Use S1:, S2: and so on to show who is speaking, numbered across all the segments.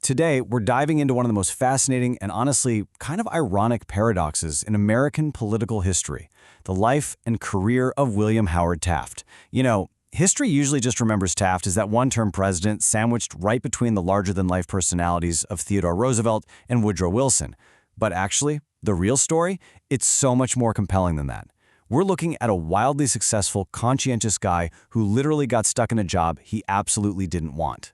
S1: Today, we're diving into one of the most fascinating and honestly kind of ironic paradoxes in American political history, the life and career of William Howard Taft. History usually just remembers Taft as that one-term president sandwiched right between the larger-than-life personalities of Theodore Roosevelt and Woodrow Wilson. But actually, the real story, it's so much more compelling than that. We're looking at a wildly successful, conscientious guy who literally got stuck in a job he absolutely didn't want.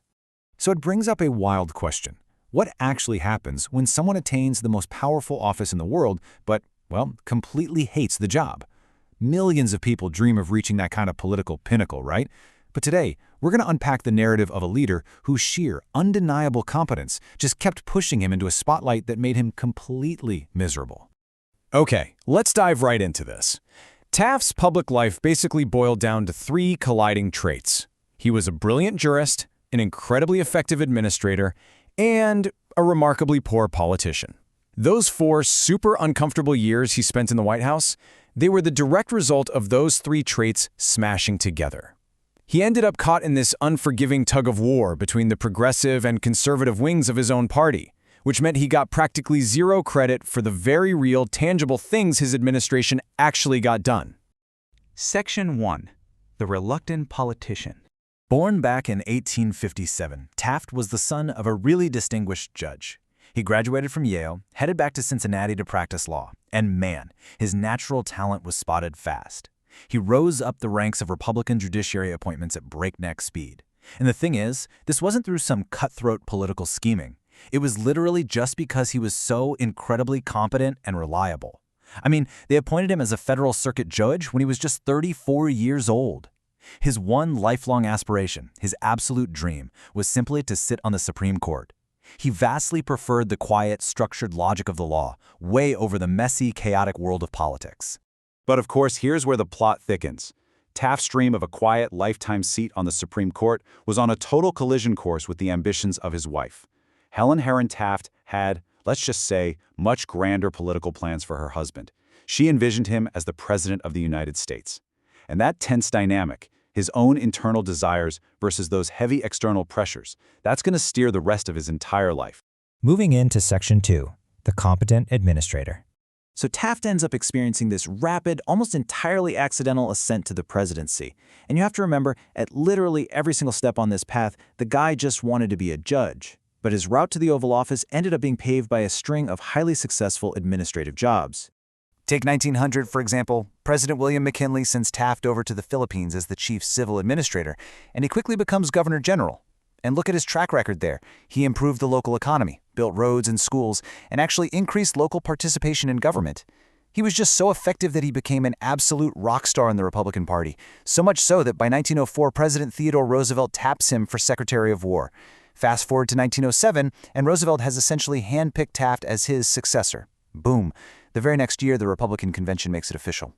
S2: So it brings up a wild question. What actually happens when someone attains the most powerful office in the world, but, well, completely hates the job? Millions of people dream of reaching that kind of political pinnacle, right? But today, we're going to unpack the narrative of a leader whose sheer, undeniable competence just kept pushing him into a spotlight that made him completely miserable.
S1: Okay, let's dive right into this. Taft's public life basically boiled down to three colliding traits. He was a brilliant jurist, an incredibly effective administrator, and a remarkably poor politician. Those 4 super uncomfortable years he spent in the White House, they were the direct result of those 3 traits smashing together. He ended up caught in this unforgiving tug-of-war between the progressive and conservative wings of his own party, which meant he got practically zero credit for the very real, tangible things his administration actually got done.
S3: Section 1. The Reluctant Politician.
S2: Born back in 1857, Taft was the son of a really distinguished judge. He graduated from Yale, headed back to Cincinnati to practice law, and man, his natural talent was spotted fast. He rose up the ranks of Republican judiciary appointments at breakneck speed. And the thing is, this wasn't through some cutthroat political scheming. It was literally just because he was so incredibly competent and reliable. I mean, they appointed him as a federal circuit judge when he was just 34 years old. His one lifelong aspiration, his absolute dream, was simply to sit on the Supreme Court. He vastly preferred the quiet, structured logic of the law, way over the messy, chaotic world of politics.
S4: But of course, here's where the plot thickens. Taft's dream of a quiet, lifetime seat on the Supreme Court was on a total collision course with the ambitions of his wife. Helen Herron Taft had, let's just say, much grander political plans for her husband. She envisioned him as the President of the United States. And that tense dynamic, his own internal desires versus those heavy external pressures, that's going to steer the rest of his entire life.
S5: Moving into Section 2, the competent administrator.
S1: So Taft ends up experiencing this rapid, almost entirely accidental ascent to the presidency. And you have to remember, at literally every single step on this path, the guy just wanted to be a judge. But his route to the Oval Office ended up being paved by a string of highly successful administrative jobs. Take 1900, for example. President William McKinley sends Taft over to the Philippines as the chief civil administrator, and he quickly becomes governor general. And look at his track record there. He improved the local economy, built roads and schools, and actually increased local participation in government. He was just so effective that he became an absolute rock star in the Republican Party, so much so that by 1904, President Theodore Roosevelt taps him for Secretary of War. Fast forward to 1907, and Roosevelt has essentially handpicked Taft as his successor. Boom. The very next year, the Republican convention makes it official.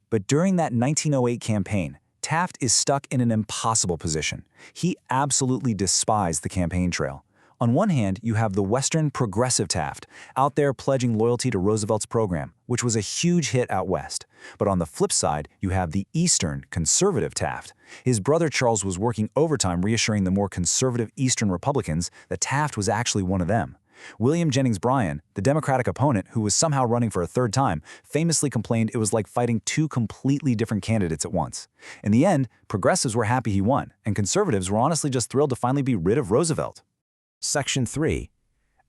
S1: But during that 1908 campaign, Taft is stuck in an impossible position. He absolutely despised the campaign trail. On one hand, you have the Western progressive Taft, out there pledging loyalty to Roosevelt's program, which was a huge hit out west. But on the flip side, you have the Eastern conservative Taft. His brother Charles was working overtime reassuring the more conservative Eastern Republicans that Taft was actually one of them. William Jennings Bryan, the Democratic opponent who was somehow running for a third time, famously complained it was like fighting 2 completely different candidates at once. In the end, progressives were happy he won, and conservatives were honestly just thrilled to finally be rid of Roosevelt.
S5: Section 3.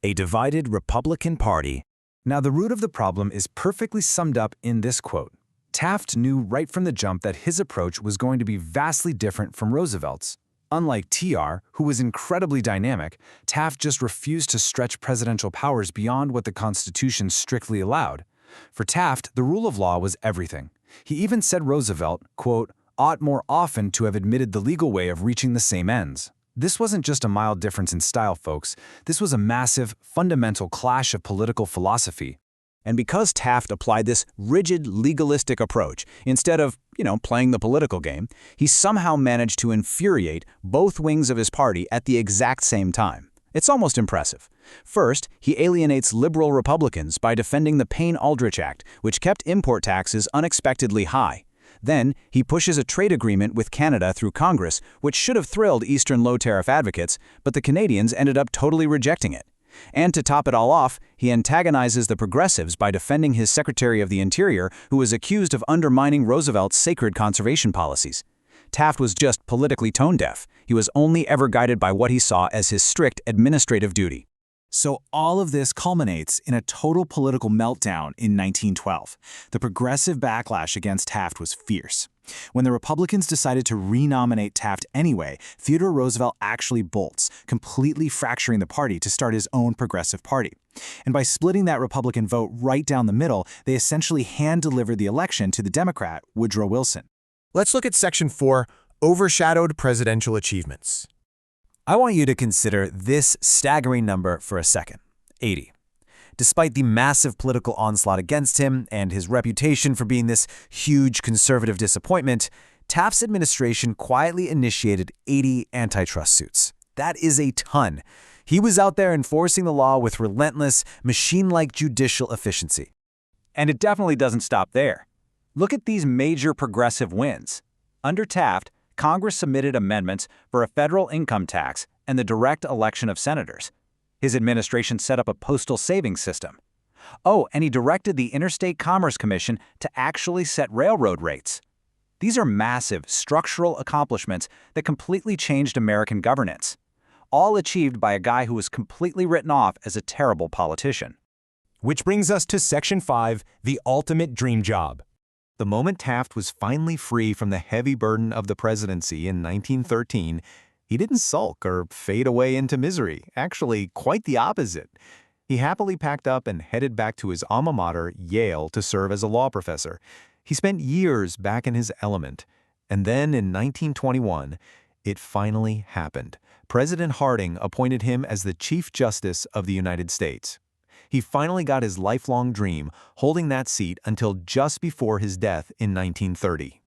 S5: A divided Republican Party.
S2: Now, the root of the problem is perfectly summed up in this quote. Taft knew right from the jump that his approach was going to be vastly different from Roosevelt's. Unlike TR, who was incredibly dynamic, Taft just refused to stretch presidential powers beyond what the Constitution strictly allowed. For Taft, the rule of law was everything. He even said Roosevelt, quote, ought more often to have admitted the legal way of reaching the same ends. This wasn't just a mild difference in style, folks. This was a massive, fundamental clash of political philosophy.
S1: And because Taft applied this rigid, legalistic approach, instead of, playing the political game, he somehow managed to infuriate both wings of his party at the exact same time. It's almost impressive. First, he alienates liberal Republicans by defending the Payne-Aldrich Act, which kept import taxes unexpectedly high.
S4: Then, he pushes a trade agreement with Canada through Congress, which should have thrilled Eastern low-tariff advocates, but the Canadians ended up totally rejecting it. And to top it all off, he antagonizes the progressives by defending his Secretary of the Interior, who was accused of undermining Roosevelt's sacred conservation policies. Taft was just politically tone-deaf. He was only ever guided by what he saw as his strict administrative duty.
S2: So all of this culminates in a total political meltdown in 1912. The progressive backlash against Taft was fierce. When the Republicans decided to renominate Taft anyway, Theodore Roosevelt actually bolts, completely fracturing the party to start his own progressive party. And by splitting that Republican vote right down the middle, they essentially hand-delivered the election to the Democrat, Woodrow Wilson.
S6: Let's look at Section 4, Overshadowed Presidential Achievements.
S2: I want you to consider this staggering number for a second, 80. Despite the massive political onslaught against him and his reputation for being this huge conservative disappointment, Taft's administration quietly initiated 80 antitrust suits. That is a ton. He was out there enforcing the law with relentless, machine-like judicial efficiency.
S1: And it definitely doesn't stop there. Look at these major progressive wins. Under Taft, Congress submitted amendments for a federal income tax and the direct election of senators. His administration set up a postal savings system. Oh, and he directed the Interstate Commerce Commission to actually set railroad rates. These are massive structural accomplishments that completely changed American governance, all achieved by a guy who was completely written off as a terrible politician.
S6: Which brings us to Section 5, the ultimate dream job.
S4: The moment Taft was finally free from the heavy burden of the presidency in 1913, he didn't sulk or fade away into misery. Actually, quite the opposite. He happily packed up and headed back to his alma mater, Yale, to serve as a law professor. He spent years back in his element. And then in 1921, it finally happened. President Harding appointed him as the Chief Justice of the United States. He finally got his lifelong dream, holding that seat until just before his death in 1930.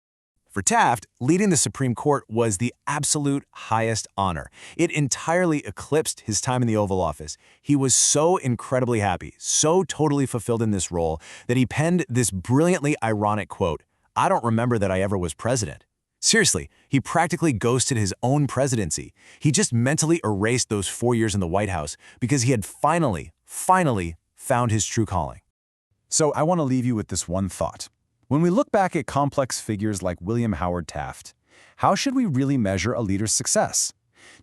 S2: For Taft, leading the Supreme Court was the absolute highest honor. It entirely eclipsed his time in the Oval Office. He was so incredibly happy, so totally fulfilled in this role, that he penned this brilliantly ironic quote, "I don't remember that I ever was president." Seriously, he practically ghosted his own presidency. He just mentally erased those 4 years in the White House because he had finally found his true calling.
S4: So I want to leave you with this one thought. When we look back at complex figures like William Howard Taft, how should we really measure a leader's success?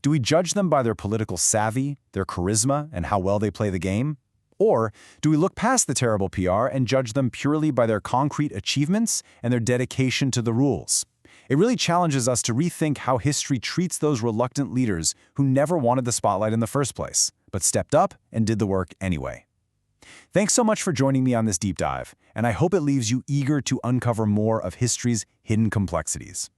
S4: Do we judge them by their political savvy, their charisma, and how well they play the game? Or do we look past the terrible PR and judge them purely by their concrete achievements and their dedication to the rules? It really challenges us to rethink how history treats those reluctant leaders who never wanted the spotlight in the first place, but stepped up and did the work anyway. Thanks so much for joining me on this deep dive, and I hope it leaves you eager to uncover more of history's hidden complexities.